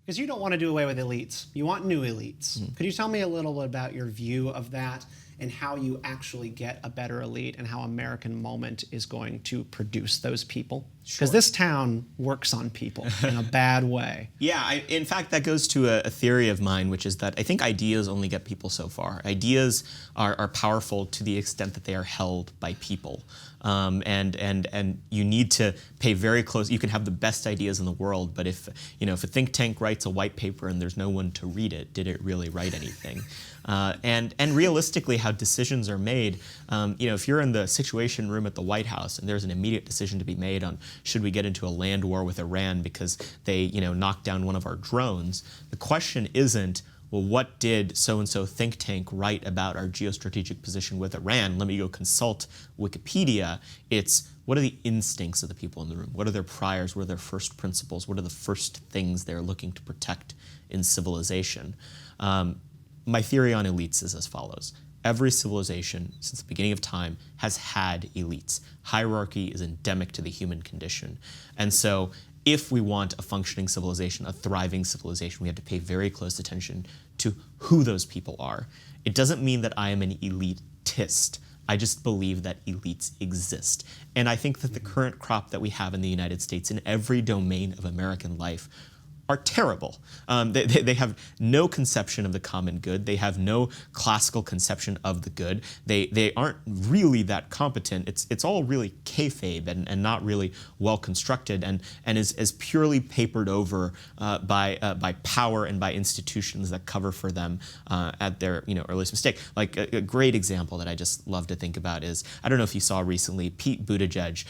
Because you don't want to do away with elites. You want new elites. Could you tell me a little bit about your view of that and how you actually get a better elite and how American Moment is going to produce those people? Because this town works on people in a bad way. Yeah, in fact, that goes to a theory of mine, which is that I think ideas only get people so far. Ideas are powerful to the extent that they are held by people. And you need to pay very close. You can have the best ideas in the world, but if a think tank writes a white paper and there's no one to read it, did it really write anything? And realistically, how decisions are made, if you're in the Situation Room at the White House and there's an immediate decision to be made on should we get into a land war with Iran because they knocked down one of our drones, the question isn't, well, what did so-and-so think tank write about our geostrategic position with Iran? Let me go consult Wikipedia. It's, what are the instincts of the people in the room? What are their priors? What are their first principles? What are the first things they're looking to protect in civilization? My theory on elites is as follows. Every civilization since the beginning of time has had elites. Hierarchy is endemic to the human condition. And so if we want a functioning civilization, a thriving civilization, we have to pay very close attention to who those people are. It doesn't mean that I am an elitist. I just believe that elites exist. And I think that the current crop that we have in the United States in every domain of American life are terrible. They have no conception of the common good. They have no classical conception of the good. They aren't really that competent. It's all really kayfabe and not really well constructed and is purely papered over by power and by institutions that cover for them at their earliest mistake. Like a great example that I just love to think about is, I don't know if you saw recently, Pete Buttigieg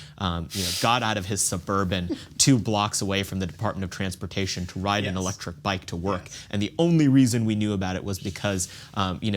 got out of his Suburban 2 blocks away from the Department of Transportation to ride an electric bike to work. And the only reason we knew about it was because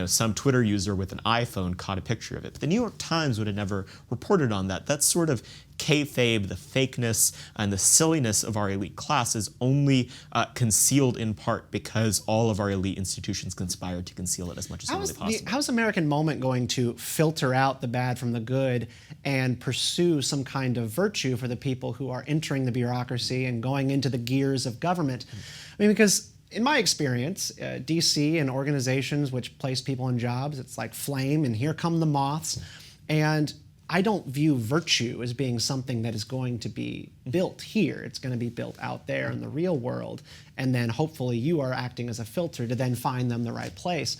some Twitter user with an iPhone caught a picture of it. But the New York Times would have never reported on that. That's sort of kayfabe, the fakeness and the silliness of our elite class is only concealed in part because all of our elite institutions conspired to conceal it as much as humanly possible. How's American Moment going to filter out the bad from the good and pursue some kind of virtue for the people who are entering the bureaucracy and going into the gears of government? I mean, because in my experience, DC and organizations which place people in jobs, it's like flame and here come the moths. And I don't view virtue as being something that is going to be built here. It's going to be built out there in the real world. And then hopefully you are acting as a filter to then find them the right place.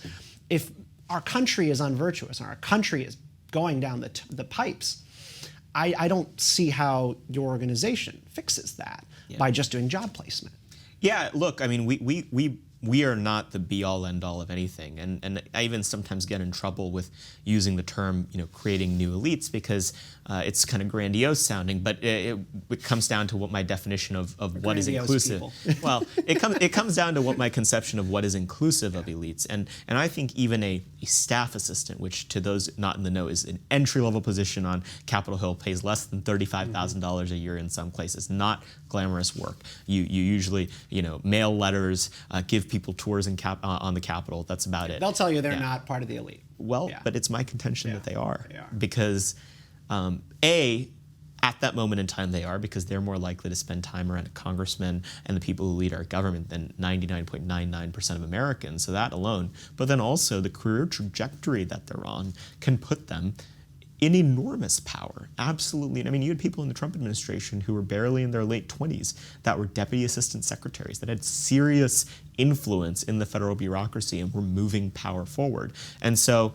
If our country is unvirtuous and our country is going down the pipes, I don't see how your organization fixes that by just doing job placement. Yeah, look, I mean, we are not the be-all, end-all of anything, and I even sometimes get in trouble with using the term, creating new elites because it's kind of grandiose sounding, but it comes down to what my definition of what is inclusive. Well, it comes down to what my conception of what is inclusive of elites, and I think even a staff assistant, which to those not in the know is an entry-level position on Capitol Hill, pays less than $35,000 a year in some places, not glamorous work. You usually mail letters, give people tours on the Capitol. That's about it. They'll tell you they're not part of the elite. Well, but it's my contention that they are. Because A, at that moment in time they are, because they're more likely to spend time around a congressman and the people who lead our government than 99.99% of Americans, so that alone. But then also the career trajectory that they're on can put them in enormous power, absolutely. I mean, you had people in the Trump administration who were barely in their late 20s that were deputy assistant secretaries that had serious influence in the federal bureaucracy and were moving power forward. And so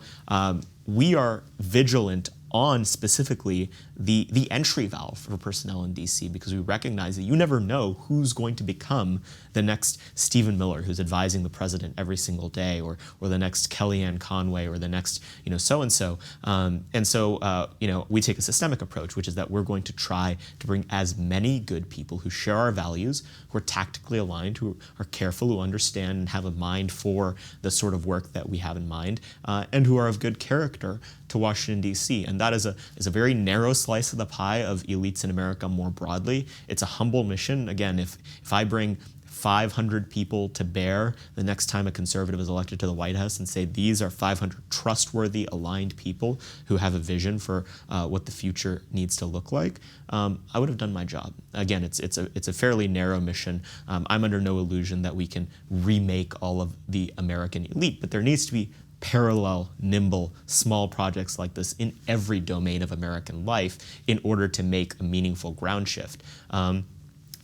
we are vigilant on specifically the entry valve for personnel in DC because we recognize that you never know who's going to become the next Stephen Miller who's advising the president every single day or the next Kellyanne Conway or the next so-and-so. And so we take a systemic approach, which is that we're going to try to bring as many good people who share our values, who are tactically aligned, who are careful, who understand and have a mind for the sort of work that we have in mind, and who are of good character to Washington, D.C. And that is a very narrow slice of the pie of elites in America more broadly. It's a humble mission. Again, if I bring 500 people to bear the next time a conservative is elected to the White House and say these are 500 trustworthy, aligned people who have a vision for what the future needs to look like, I would have done my job. Again, it's a fairly narrow mission. I'm under no illusion that we can remake all of the American elite, but there needs to be parallel, nimble, small projects like this in every domain of American life in order to make a meaningful ground shift.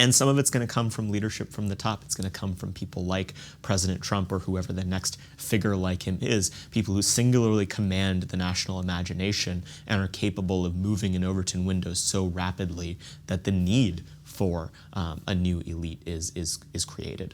And some of it's going to come from leadership from the top. It's going to come from people like President Trump or whoever the next figure like him is, people who singularly command the national imagination and are capable of moving an Overton window so rapidly that the need for a new elite is created.